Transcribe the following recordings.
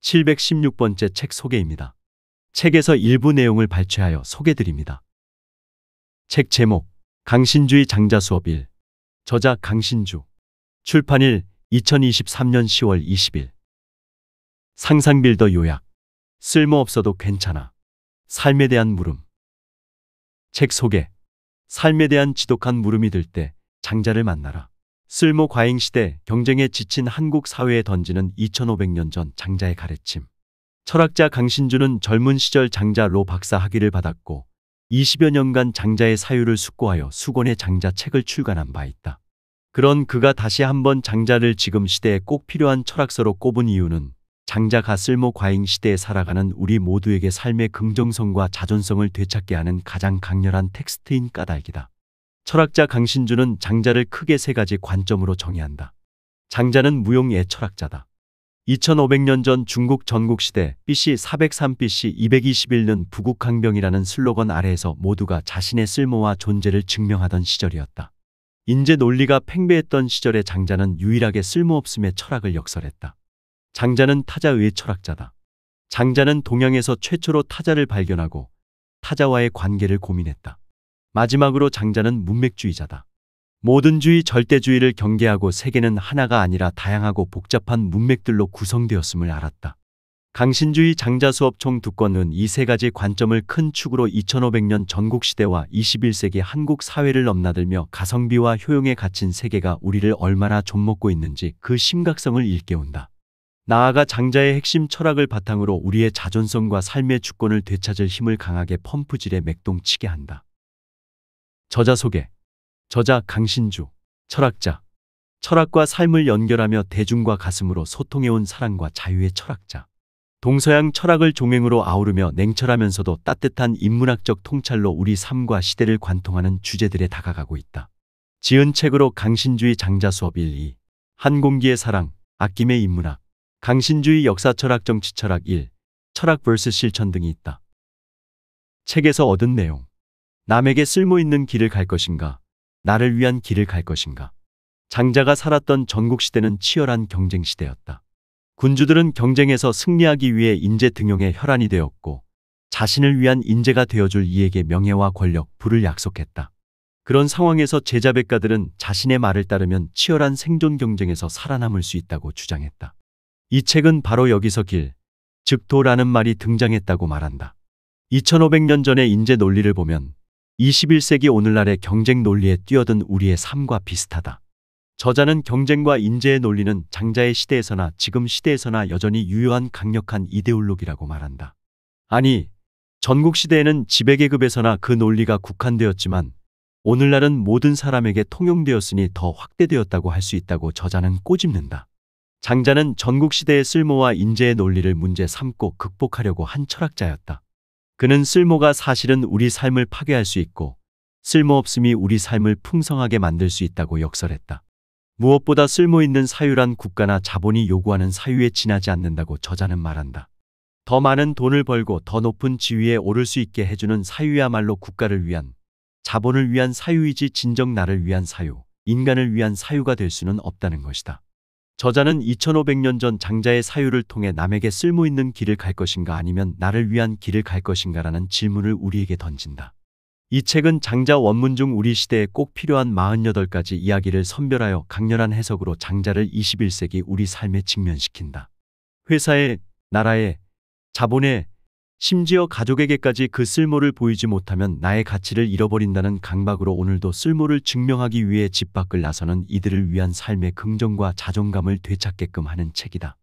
716번째 책 소개입니다. 책에서 일부 내용을 발췌하여 소개드립니다. 책 제목 강신주의 장자 수업 1. 저자 강신주. 출판일 2023년 10월 20일. 상상 빌더 요약. 쓸모없어도 괜찮아. 삶에 대한 물음. 책 소개. 삶에 대한 지독한 물음이 들 때 장자를 만나라. 쓸모 과잉 시대 경쟁에 지친 한국 사회에 던지는 2500년 전 장자의 가르침. 철학자 강신주는 젊은 시절 장자로 박사 학위를 받았고 20여 년간 장자의 사유를 숙고하여 수권의 장자 책을 출간한 바 있다. 그런 그가 다시 한번 장자를 지금 시대에 꼭 필요한 철학서로 꼽은 이유는 장자가 쓸모 과잉 시대에 살아가는 우리 모두에게 삶의 긍정성과 자존성을 되찾게 하는 가장 강렬한 텍스트인 까닭이다. 철학자 강신주는 장자를 크게 세 가지 관점으로 정의한다. 장자는 무용의 철학자다. 2500년 전 중국 전국시대 BC 403 BC 221년 부국항병이라는 슬로건 아래에서 모두가 자신의 쓸모와 존재를 증명하던 시절이었다. 인재 논리가 팽배했던 시절에 장자는 유일하게 쓸모없음의 철학을 역설했다. 장자는 타자의 철학자다. 장자는 동양에서 최초로 타자를 발견하고 타자와의 관계를 고민했다. 마지막으로 장자는 문맥주의자다. 모든주의 절대주의를 경계하고 세계는 하나가 아니라 다양하고 복잡한 문맥들로 구성되었음을 알았다. 강신주의 장자 수업 총 2권은 이 세 가지 관점을 큰 축으로 2500년 전국시대와 21세기 한국 사회를 넘나들며 가성비와 효용에 갇힌 세계가 우리를 얼마나 좀먹고 있는지 그 심각성을 일깨운다. 나아가 장자의 핵심 철학을 바탕으로 우리의 자존성과 삶의 주권을 되찾을 힘을 강하게 펌프질에 맥동치게 한다. 저자 소개. 저자 강신주. 철학자. 철학과 삶을 연결하며 대중과 가슴으로 소통해온 사랑과 자유의 철학자. 동서양 철학을 종횡으로 아우르며 냉철하면서도 따뜻한 인문학적 통찰로 우리 삶과 시대를 관통하는 주제들에 다가가고 있다. 지은 책으로 강신주의 장자 수업 1, 2. 한 공기의 사랑, 아낌의 인문학, 강신주의 역사철학 정치철학 1, 철학 vs 실천 등이 있다. 책에서 얻은 내용. 남에게 쓸모있는 길을 갈 것인가? 나를 위한 길을 갈 것인가? 장자가 살았던 전국시대는 치열한 경쟁시대였다. 군주들은 경쟁에서 승리하기 위해 인재 등용의 혈안이 되었고 자신을 위한 인재가 되어줄 이에게 명예와 권력, 부를 약속했다. 그런 상황에서 제자백가들은 자신의 말을 따르면 치열한 생존 경쟁에서 살아남을 수 있다고 주장했다. 이 책은 바로 여기서 길, 즉 도라는 말이 등장했다고 말한다. 2500년 전의 인재 논리를 보면 21세기 오늘날의 경쟁 논리에 뛰어든 우리의 삶과 비슷하다. 저자는 경쟁과 인재의 논리는 장자의 시대에서나 지금 시대에서나 여전히 유효한 강력한 이데올로기라고 말한다. 아니, 전국시대에는 지배계급에서나 그 논리가 국한되었지만 오늘날은 모든 사람에게 통용되었으니 더 확대되었다고 할 수 있다고 저자는 꼬집는다. 장자는 전국시대의 쓸모와 인재의 논리를 문제 삼고 극복하려고 한 철학자였다. 그는 쓸모가 사실은 우리 삶을 파괴할 수 있고 쓸모없음이 우리 삶을 풍성하게 만들 수 있다고 역설했다. 무엇보다 쓸모있는 사유란 국가나 자본이 요구하는 사유에 지나지 않는다고 저자는 말한다. 더 많은 돈을 벌고 더 높은 지위에 오를 수 있게 해주는 사유야말로 국가를 위한, 자본을 위한 사유이지 진정 나를 위한 사유, 인간을 위한 사유가 될 수는 없다는 것이다. 저자는 2500년 전 장자의 사유를 통해 남에게 쓸모있는 길을 갈 것인가 아니면 나를 위한 길을 갈 것인가라는 질문을 우리에게 던진다. 이 책은 장자 원문 중 우리 시대에 꼭 필요한 48가지 이야기를 선별하여 강렬한 해석으로 장자를 21세기 우리 삶에 직면시킨다. 회사에, 나라에, 자본에, 심지어 가족에게까지 그 쓸모를 보이지 못하면 나의 가치를 잃어버린다는 강박으로 오늘도 쓸모를 증명하기 위해 집 밖을 나서는 이들을 위한 삶의 긍정과 자존감을 되찾게끔 하는 책이다.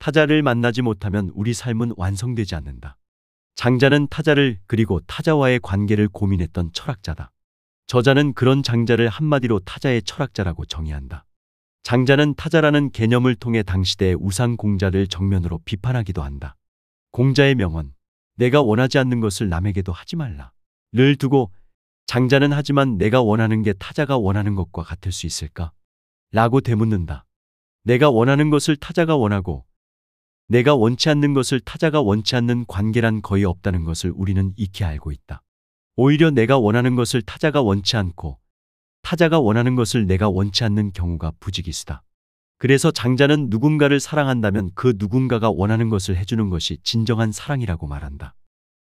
타자를 만나지 못하면 우리 삶은 완성되지 않는다. 장자는 타자를 그리고 타자와의 관계를 고민했던 철학자다. 저자는 그런 장자를 한마디로 타자의 철학자라고 정의한다. 장자는 타자라는 개념을 통해 당시대의 우상 공자를 정면으로 비판하기도 한다. 공자의 명언, 내가 원하지 않는 것을 남에게도 하지 말라 를 두고 장자는 하지만 내가 원하는 게 타자가 원하는 것과 같을 수 있을까? 라고 되묻는다. 내가 원하는 것을 타자가 원하고 내가 원치 않는 것을 타자가 원치 않는 관계란 거의 없다는 것을 우리는 익히 알고 있다. 오히려 내가 원하는 것을 타자가 원치 않고 타자가 원하는 것을 내가 원치 않는 경우가 부지기수다. 그래서 장자는 누군가를 사랑한다면 그 누군가가 원하는 것을 해주는 것이 진정한 사랑이라고 말한다.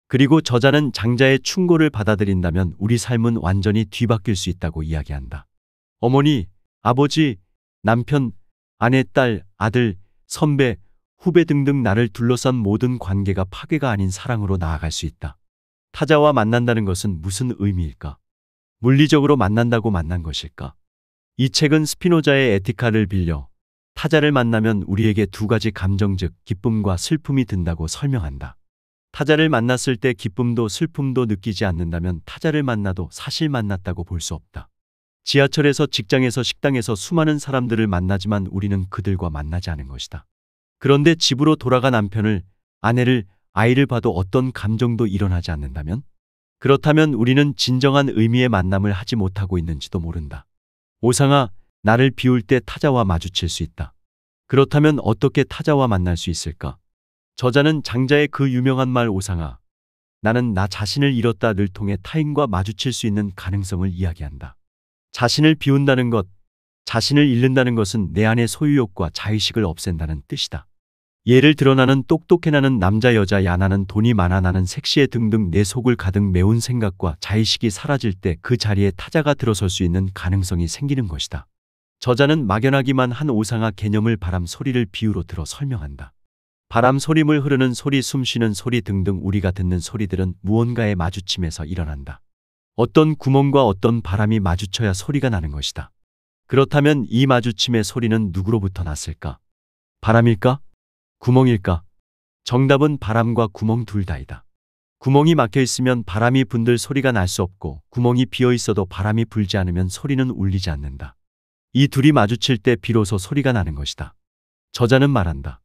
그리고 저자는 장자의 충고를 받아들인다면 우리 삶은 완전히 뒤바뀔 수 있다고 이야기한다. 어머니, 아버지, 남편, 아내, 딸, 아들, 선배, 후배 등등 나를 둘러싼 모든 관계가 파괴가 아닌 사랑으로 나아갈 수 있다. 타자와 만난다는 것은 무슨 의미일까? 물리적으로 만난다고 만난 것일까? 이 책은 스피노자의 에티카를 빌려 타자를 만나면 우리에게 두 가지 감정 즉 기쁨과 슬픔이 든다고 설명한다. 타자를 만났을 때 기쁨도 슬픔도 느끼지 않는다면 타자를 만나도 사실 만났다고 볼 수 없다. 지하철에서 직장에서 식당에서 수많은 사람들을 만나지만 우리는 그들과 만나지 않은 것이다. 그런데 집으로 돌아가 남편을, 아내를, 아이를 봐도 어떤 감정도 일어나지 않는다면? 그렇다면 우리는 진정한 의미의 만남을 하지 못하고 있는지도 모른다. 오상아, 나를 비울 때 타자와 마주칠 수 있다. 그렇다면 어떻게 타자와 만날 수 있을까? 저자는 장자의 그 유명한 말 오상아, 나는 나 자신을 잃었다를 통해 타인과 마주칠 수 있는 가능성을 이야기한다. 자신을 비운다는 것, 자신을 잃는다는 것은 내 안의 소유욕과 자의식을 없앤다는 뜻이다. 예를 들어 나는 똑똑해, 나는 남자 여자, 야 나는 돈이 많아, 나는 섹시해 등등 내 속을 가득 메운 생각과 자의식이 사라질 때 그 자리에 타자가 들어설 수 있는 가능성이 생기는 것이다. 저자는 막연하기만 한 오상아 개념을 바람 소리를 비유로 들어 설명한다. 바람 소리물 흐르는 소리, 숨쉬는 소리 등등 우리가 듣는 소리들은 무언가의 마주침에서 일어난다. 어떤 구멍과 어떤 바람이 마주쳐야 소리가 나는 것이다. 그렇다면 이 마주침의 소리는 누구로부터 났을까? 바람일까? 구멍일까? 정답은 바람과 구멍 둘 다이다. 구멍이 막혀 있으면 바람이 분들 소리가 날 수 없고 구멍이 비어 있어도 바람이 불지 않으면 소리는 울리지 않는다. 이 둘이 마주칠 때 비로소 소리가 나는 것이다. 저자는 말한다.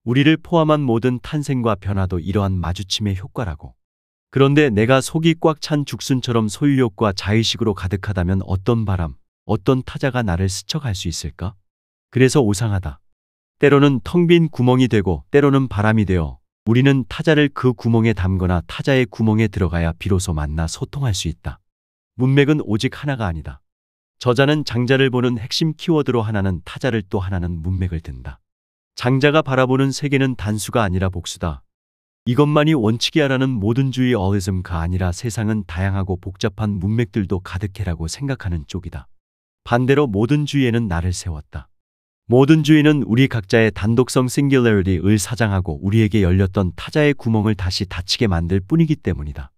우리를 포함한 모든 탄생과 변화도 이러한 마주침의 효과라고. 그런데 내가 속이 꽉 찬 죽순처럼 소유욕과 자의식으로 가득하다면 어떤 바람, 어떤 타자가 나를 스쳐갈 수 있을까? 그래서 오상하다. 때로는 텅 빈 구멍이 되고 때로는 바람이 되어 우리는 타자를 그 구멍에 담거나 타자의 구멍에 들어가야 비로소 만나 소통할 수 있다. 문맥은 오직 하나가 아니다. 저자는 장자를 보는 핵심 키워드로 하나는 타자를 또 하나는 문맥을 든다. 장자가 바라보는 세계는 단수가 아니라 복수다. 이것만이 원칙이야라는 모든주의 어리즘가 아니라 세상은 다양하고 복잡한 문맥들도 가득해라고 생각하는 쪽이다. 반대로 모든주의에는 나를 세웠다. 모든주의는 우리 각자의 단독성 싱귤러리티를 사장하고 우리에게 열렸던 타자의 구멍을 다시 닫히게 만들 뿐이기 때문이다.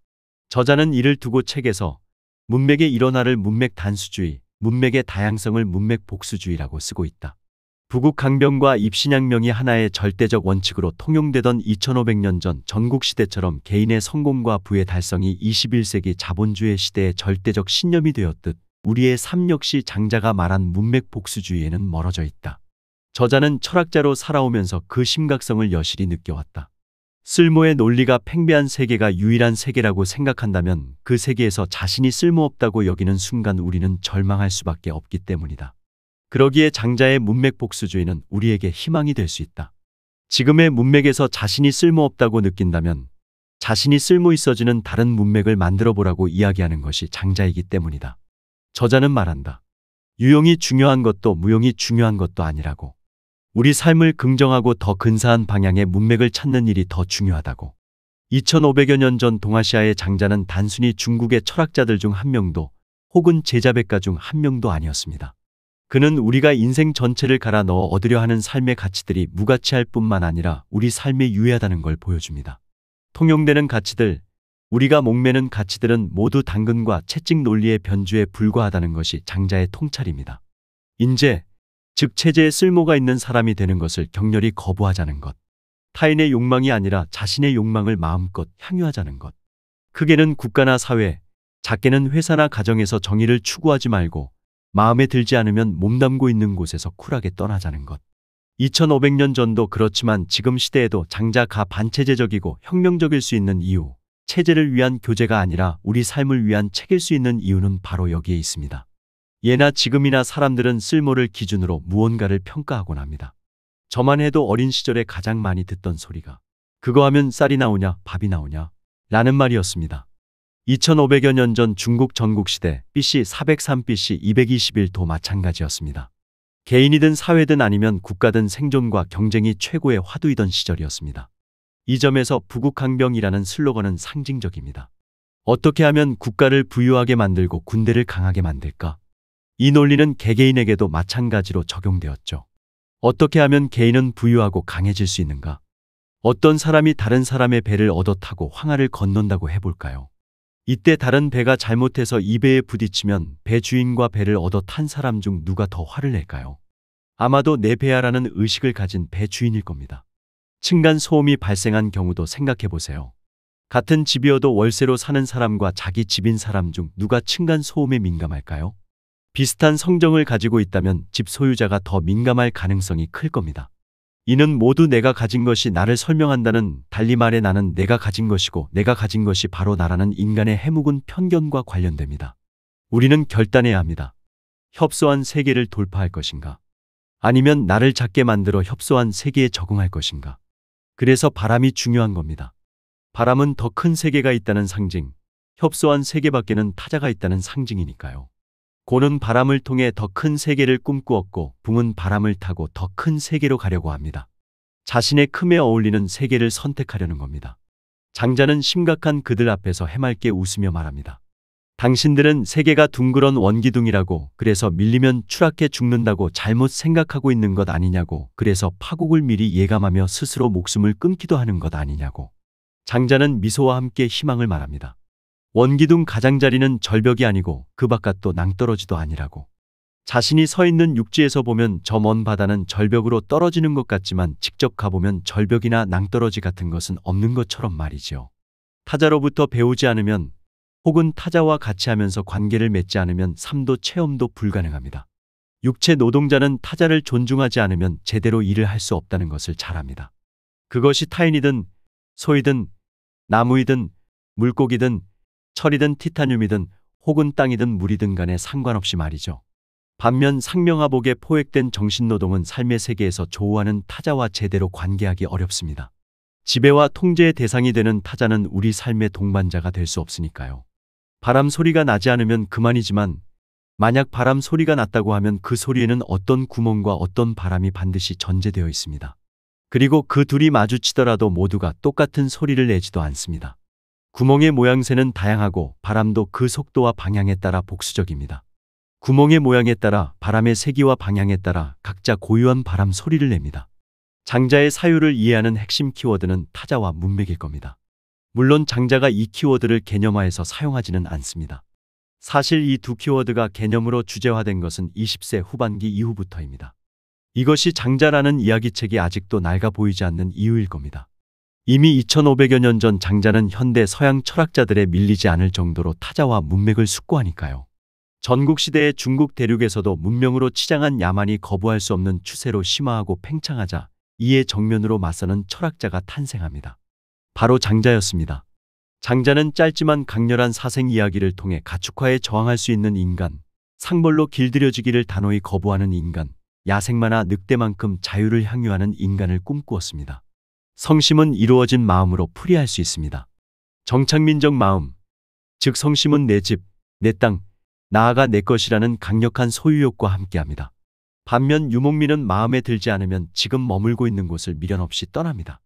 저자는 이를 두고 책에서 문맥의 일원화를 문맥 단수주의, 문맥의 다양성을 문맥 복수주의라고 쓰고 있다. 부국 강병과 입신양명이 하나의 절대적 원칙으로 통용되던 2500년 전 전국시대처럼 개인의 성공과 부의 달성이 21세기 자본주의 시대의 절대적 신념이 되었듯 우리의 삶 역시 장자가 말한 문맥 복수주의에는 멀어져 있다. 저자는 철학자로 살아오면서 그 심각성을 여실히 느껴왔다. 쓸모의 논리가 팽배한 세계가 유일한 세계라고 생각한다면 그 세계에서 자신이 쓸모없다고 여기는 순간 우리는 절망할 수밖에 없기 때문이다. 그러기에 장자의 문맥 복수주의는 우리에게 희망이 될 수 있다. 지금의 문맥에서 자신이 쓸모없다고 느낀다면 자신이 쓸모 있어지는 다른 문맥을 만들어 보라고 이야기하는 것이 장자이기 때문이다. 저자는 말한다. 유용이 중요한 것도 무용이 중요한 것도 아니라고. 우리 삶을 긍정하고 더 근사한 방향의 문맥을 찾는 일이 더 중요하다고. 2500여 년 전 동아시아의 장자는 단순히 중국의 철학자들 중 한 명도 혹은 제자백가 중 한 명도 아니었습니다. 그는 우리가 인생 전체를 갈아 넣어 얻으려 하는 삶의 가치들이 무가치할 뿐만 아니라 우리 삶에 유해하다는 걸 보여줍니다. 통용되는 가치들, 우리가 목매는 가치들은 모두 당근과 채찍 논리의 변주에 불과하다는 것이 장자의 통찰입니다. 인재, 즉 체제에 쓸모가 있는 사람이 되는 것을 격렬히 거부하자는 것. 타인의 욕망이 아니라 자신의 욕망을 마음껏 향유하자는 것. 크게는 국가나 사회, 작게는 회사나 가정에서 정의를 추구하지 말고 마음에 들지 않으면 몸담고 있는 곳에서 쿨하게 떠나자는 것. 2500년 전도 그렇지만 지금 시대에도 장자가 반체제적이고 혁명적일 수 있는 이유, 체제를 위한 교제가 아니라 우리 삶을 위한 책일 수 있는 이유는 바로 여기에 있습니다. 예나 지금이나 사람들은 쓸모를 기준으로 무언가를 평가하곤 합니다. 저만 해도 어린 시절에 가장 많이 듣던 소리가 그거 하면 쌀이 나오냐 밥이 나오냐 라는 말이었습니다. 2500여 년 전 중국 전국시대 BC 403 BC 221도 마찬가지였습니다. 개인이든 사회든 아니면 국가든 생존과 경쟁이 최고의 화두이던 시절이었습니다. 이 점에서 부국강병이라는 슬로건은 상징적입니다. 어떻게 하면 국가를 부유하게 만들고 군대를 강하게 만들까? 이 논리는 개개인에게도 마찬가지로 적용되었죠. 어떻게 하면 개인은 부유하고 강해질 수 있는가? 어떤 사람이 다른 사람의 배를 얻어 타고 황하를 건넌다고 해볼까요? 이때 다른 배가 잘못해서 이 배에 부딪히면 배 주인과 배를 얻어 탄 사람 중 누가 더 화를 낼까요? 아마도 내 배야라는 의식을 가진 배 주인일 겁니다. 층간 소음이 발생한 경우도 생각해 보세요. 같은 집이어도 월세로 사는 사람과 자기 집인 사람 중 누가 층간 소음에 민감할까요? 비슷한 성정을 가지고 있다면 집 소유자가 더 민감할 가능성이 클 겁니다. 이는 모두 내가 가진 것이 나를 설명한다는, 달리 말해 나는 내가 가진 것이고 내가 가진 것이 바로 나라는 인간의 해묵은 편견과 관련됩니다. 우리는 결단해야 합니다. 협소한 세계를 돌파할 것인가? 아니면 나를 작게 만들어 협소한 세계에 적응할 것인가? 그래서 바람이 중요한 겁니다. 바람은 더 큰 세계가 있다는 상징, 협소한 세계 밖에는 타자가 있다는 상징이니까요. 고는 바람을 통해 더 큰 세계를 꿈꾸었고 붕은 바람을 타고 더 큰 세계로 가려고 합니다. 자신의 큼에 어울리는 세계를 선택하려는 겁니다. 장자는 심각한 그들 앞에서 해맑게 웃으며 말합니다. 당신들은 세계가 둥그런 원기둥이라고, 그래서 밀리면 추락해 죽는다고 잘못 생각하고 있는 것 아니냐고, 그래서 파국을 미리 예감하며 스스로 목숨을 끊기도 하는 것 아니냐고. 장자는 미소와 함께 희망을 말합니다. 원기둥 가장자리는 절벽이 아니고 그 바깥도 낭떠러지도 아니라고. 자신이 서 있는 육지에서 보면 저 먼 바다는 절벽으로 떨어지는 것 같지만 직접 가보면 절벽이나 낭떠러지 같은 것은 없는 것처럼 말이지요. 타자로부터 배우지 않으면, 혹은 타자와 같이 하면서 관계를 맺지 않으면 삶도 체험도 불가능합니다. 육체 노동자는 타자를 존중하지 않으면 제대로 일을 할 수 없다는 것을 잘 압니다. 그것이 타인이든 소이든 나무이든 물고기든 철이든 티타늄이든 혹은 땅이든 물이든 간에 상관없이 말이죠. 반면 상명하복에 포획된 정신노동은 삶의 세계에서 조우하는 타자와 제대로 관계하기 어렵습니다. 지배와 통제의 대상이 되는 타자는 우리 삶의 동반자가 될 수 없으니까요. 바람 소리가 나지 않으면 그만이지만 만약 바람 소리가 났다고 하면 그 소리에는 어떤 구멍과 어떤 바람이 반드시 전제되어 있습니다. 그리고 그 둘이 마주치더라도 모두가 똑같은 소리를 내지도 않습니다. 구멍의 모양새는 다양하고 바람도 그 속도와 방향에 따라 복수적입니다. 구멍의 모양에 따라 바람의 세기와 방향에 따라 각자 고유한 바람 소리를 냅니다. 장자의 사유를 이해하는 핵심 키워드는 타자와 문맥일 겁니다. 물론 장자가 이 키워드를 개념화해서 사용하지는 않습니다. 사실 이 두 키워드가 개념으로 주제화된 것은 20세 후반기 이후부터입니다. 이것이 장자라는 이야기책이 아직도 낡아 보이지 않는 이유일 겁니다. 이미 2500여 년 전 장자는 현대 서양 철학자들에 밀리지 않을 정도로 타자와 문맥을 숙고하니까요. 전국시대의 중국 대륙에서도 문명으로 치장한 야만이 거부할 수 없는 추세로 심화하고 팽창하자 이에 정면으로 맞서는 철학자가 탄생합니다. 바로 장자였습니다. 장자는 짧지만 강렬한 사생 이야기를 통해 가축화에 저항할 수 있는 인간, 상벌로 길들여지기를 단호히 거부하는 인간, 야생마나 늑대만큼 자유를 향유하는 인간을 꿈꾸었습니다. 성심은 이루어진 마음으로 풀이할 수 있습니다. 정착민적 마음, 즉 성심은 내 집, 내 땅, 나아가 내 것이라는 강력한 소유욕과 함께합니다. 반면 유목민은 마음에 들지 않으면 지금 머물고 있는 곳을 미련 없이 떠납니다.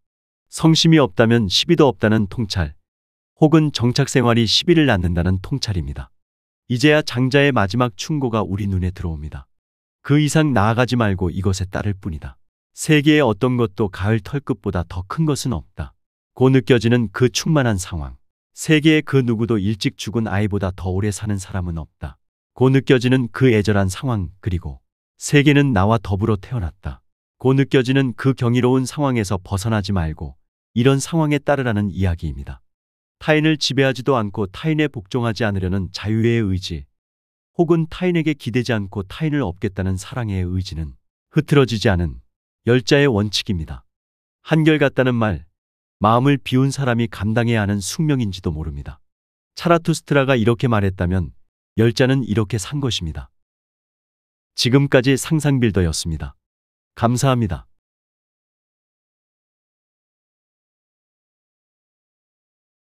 성심이 없다면 시비도 없다는 통찰, 혹은 정착생활이 시비를 낳는다는 통찰입니다. 이제야 장자의 마지막 충고가 우리 눈에 들어옵니다. 그 이상 나아가지 말고 이것에 따를 뿐이다. 세계의 어떤 것도 가을 털끝보다 더 큰 것은 없다. 고 느껴지는 그 충만한 상황. 세계의 그 누구도 일찍 죽은 아이보다 더 오래 사는 사람은 없다. 고 느껴지는 그 애절한 상황, 그리고 세계는 나와 더불어 태어났다. 고 느껴지는 그 경이로운 상황에서 벗어나지 말고 이런 상황에 따르라는 이야기입니다. 타인을 지배하지도 않고 타인에 복종하지 않으려는 자유의 의지, 혹은 타인에게 기대지 않고 타인을 업겠다는 사랑의 의지는 흐트러지지 않은 열자의 원칙입니다. 한결같다는 말, 마음을 비운 사람이 감당해야 하는 숙명인지도 모릅니다. 차라투스트라가 이렇게 말했다면 열자는 이렇게 산 것입니다. 지금까지 상상빌더였습니다. 감사합니다.